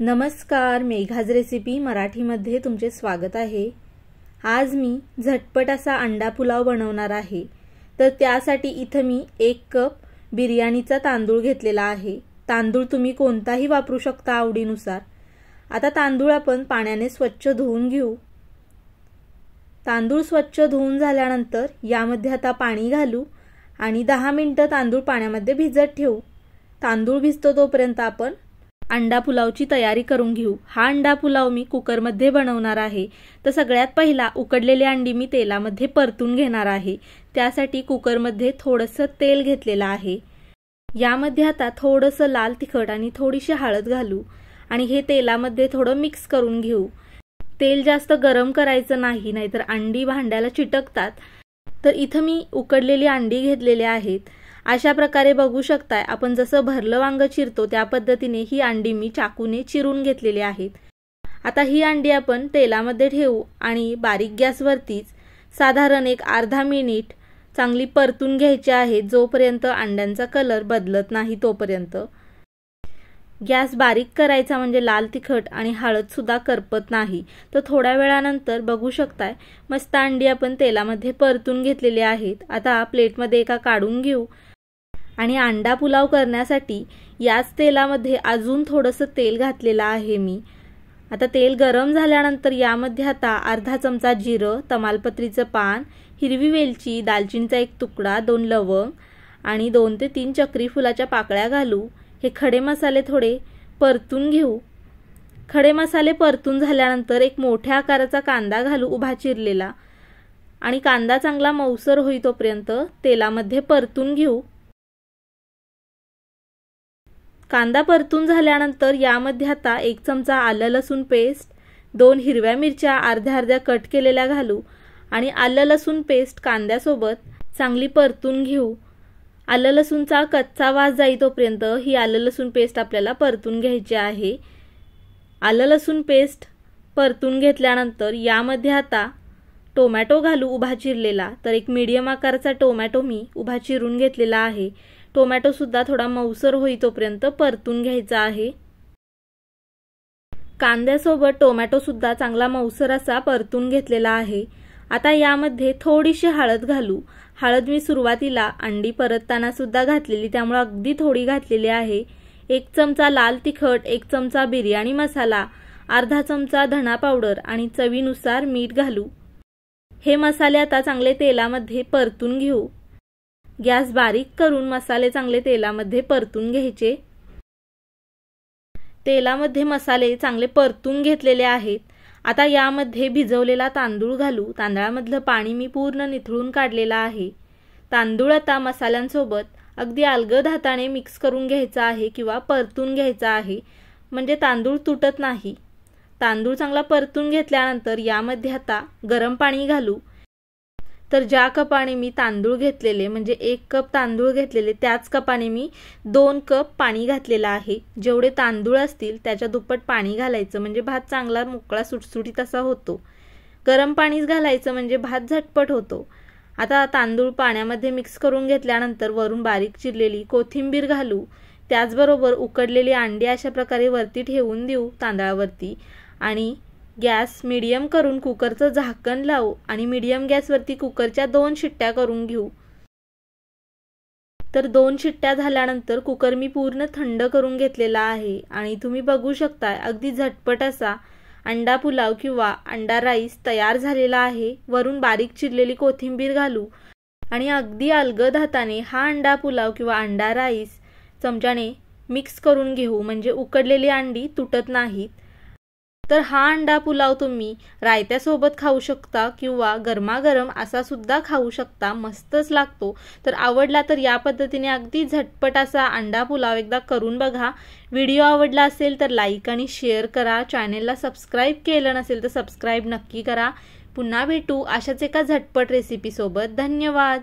नमस्कार, मेघाज रेसिपी मराठीमध्ये तुमचे स्वागत आहे। आज मी झटपट असा अंडा पुलाव बनवणार आहे। तर त्यासाठी इथे मी 1 कप बिर्याणीचा तांदूळ घेतलेला आहे। तांदूळ तुम्ही कोणताही वापरू शकता आवडीनुसार। आता तांदूळ आपण पाण्याने स्वच्छ धुवून घेऊ। तांदूळ स्वच्छ धुवून झाल्यानंतर यामध्ये आता पाणी घालू आणि 10 मिनिटे तांदूळ पाण्यामध्ये भिजत ठेवू। तांदूळ भिजतो तोपर्यंत आपण अंडा पुलावची तयारी करून घेऊ। हा अंडा पुलाव मी कुकरमध्ये बनवणार आहे। तर सगळ्यात पहिला उकडलेली अंडी मी तेलामध्ये परतून घेणार आहे। त्यासाठी कुकरमध्ये थोडंसं तेल घेतलेलं आहे। यामध्ये आता थोडंसं लाल तिखट आणि थोडीशी हळद घालू आणि हे तेलामध्ये थोडं मिक्स करून घेऊ। तेल जास्त गरम करायचं नाही, नाहीतर अंडी भांड्याला चिटकतात। तर इथं मी उकडलेली अंडी घेतलेली आहेत। अशा प्रकारे बघू शकताय, आपण जसं भरलं वांग चिरतो त्या पद्धतीने ही अंडी मी चाकूने चिरून घेतलेली आहेत। आता ही अंडी आपण तेलामध्ये ठेवू आणि बारीक गॅसवरतीच साधारण एक अर्धा मिनिट चांगली परतून घ्यायची आहे, जोपर्यंत अंड्यांचा कलर बदलत नाही तोपर्यंत। गॅस बारीक करायचा म्हणजे लाल तिखट आणि हळद सुद्धा करपत नाही। तर थोड्या वेळानंतर बघू शकताय मस्त अंडी आपण तेलामध्ये परतून घेतलेली आहेत। आता प्लेटमध्ये एका काढून घेऊ आणि अंडा पुलाव करण्यासाठी याच तेलामध्ये अजून थोडंसं तेल घातलेलं आहे मी। आता तेल गरम झाल्यानंतर यामध्ये आता अर्धा चमचा जिरं, तमालपत्रीचं पान, हिरवी वेलची, दालचिनीचा 1 तुकडा, 2 लवंग आणि 2 ते 3 चक्री फुलाच्या पाकळ्या घालू। हे खडे मसाले थोडे परतून घेऊ। खडे मसाले परतून झाल्यानंतर एक मोठ्या आकाराचा कांदा घालू उभा चिरलेला आणि कांदा चांगला मऊसर होईतोपर्यंत तेलामध्ये परतून घेऊ। कांदा परतून झाल्यानंतर यामध्ये आता 1 चमचा आलं लसूण पेस्ट, 2 हिरव्या मिरच्या अर्ध्या अर्ध्या कट केलेल्या घालू आणि आलं लसूण पेस्ट कांद्यासोबत चांगली परतून घेऊ। आलं लसूणचा कच्चा वास जाईतोपर्यंत ही आलं लसूण पेस्ट आपल्याला परतून घ्यायची आहे। आलं लसूण पेस्ट परतून घेतल्यानंतर यामध्ये आता टोमॅटो घालू उभा चिरलेला। तर एक मीडियम आकाराचा टोमॅटो मी उभा चिरून घेतलेला आहे। टोमॅटो सुद्धा थोडा मऊसर होईतोपर्यंत परतून घ्यायचा आहे। कांद्यासोबत टोमॅटो सुद्धा चांगला मऊसर असा परतून घेतलेला आहे। आता यामध्ये थोडीशी हळद घालू। हळद मी सुरुवातीला अंडी परतताना सुद्धा घातलेली, त्यामुळे अगदी थोडी घातलेली आहे। 1 चमचा लाल तिखट, 1 चमचा बिर्याणी मसाला, अर्धा चमचा धना पावडर आणि चवीनुसार मीठ घालू। हे मसाले आता चांगले तेलामध्ये परतून घेऊ। गॅस बारीक करून मसाले चांगले तेलामध्ये परतून घ्यायचे। तेलामध्ये मसाले चांगले परतून घेतलेले आहेत। आता यामध्ये भिजवलेला तांदूळ घालू। तांदळामधलं पाणी मी पूर्ण निथळून काढलेलं आहे। तांदूळ आता मसाल्यांसोबत अगदी अलगद हाताने मिक्स करून घ्यायचा आहे किंवा परतून घ्यायचा आहे, म्हणजे तांदूळ तुटत नाही। तांदूळ चांगला परतून घेतल्यानंतर यामध्ये आता गरम पाणी घालू। तर ज्या कपाने मी तांदूळ घेतलेले म्हणजे 1 कप तांदूळ घेतलेले त्याच कपाने मी 2 कप पाणी घातलेलं आहे। जेवढे तांदूळ असतील त्याच्या दुप्पट पाणी घालायचं, म्हणजे भात चांगला मोकळा सुटसुटीत असा होतो। गरम पाणीच घालायचं म्हणजे भात झटपट होतो। आता तांदूळ पाण्यामध्ये मिक्स करून घेतल्यानंतर वरून बारीक चिरलेली कोथिंबीर घालू। त्याचबरोबर उकडलेली अंडी अशा प्रकारे वरती ठेवून देऊ तांदळावरती आणि गॅस मीडियम करून कुकरचं झाकण लावू आणि मीडियम गॅसवरती कुकरच्या 2 शिट्ट्या करून घेऊ। तर 2 शिट्ट्या झाल्यानंतर कुकर मी पूर्ण थंड करून घेतलेला आहे आणि तुम्ही बघू शकता अगदी झटपट असा अंडा पुलाव किंवा अंडा राईस तयार झालेला आहे। वरून बारीक चिरलेली कोथिंबीर घालू आणि अगदी अलगद हाताने हा अंडा पुलाव किंवा अंडा राईस चमच्याने मिक्स करून घेऊ, म्हणजे उकडलेली अंडी तुटत नाहीत। तर हा अंडा पुलाव तुम्ही रायत्यासोबत खाऊ शकता किंवा गरमागरम असा सुद्धा खाऊ शकता, मस्तच लागतो। तर आवडला तर या पद्धतीने अगदी झटपट असा अंडा पुलाव एकदा करून बघा। व्हिडिओ आवडला असेल तर लाईक आणि शेअर करा। चॅनेलला सबस्क्राईब केलं नसेल तर सबस्क्राईब नक्की करा। पुन्हा भेटू अशाच एका झटपट रेसिपी सोबत। धन्यवाद।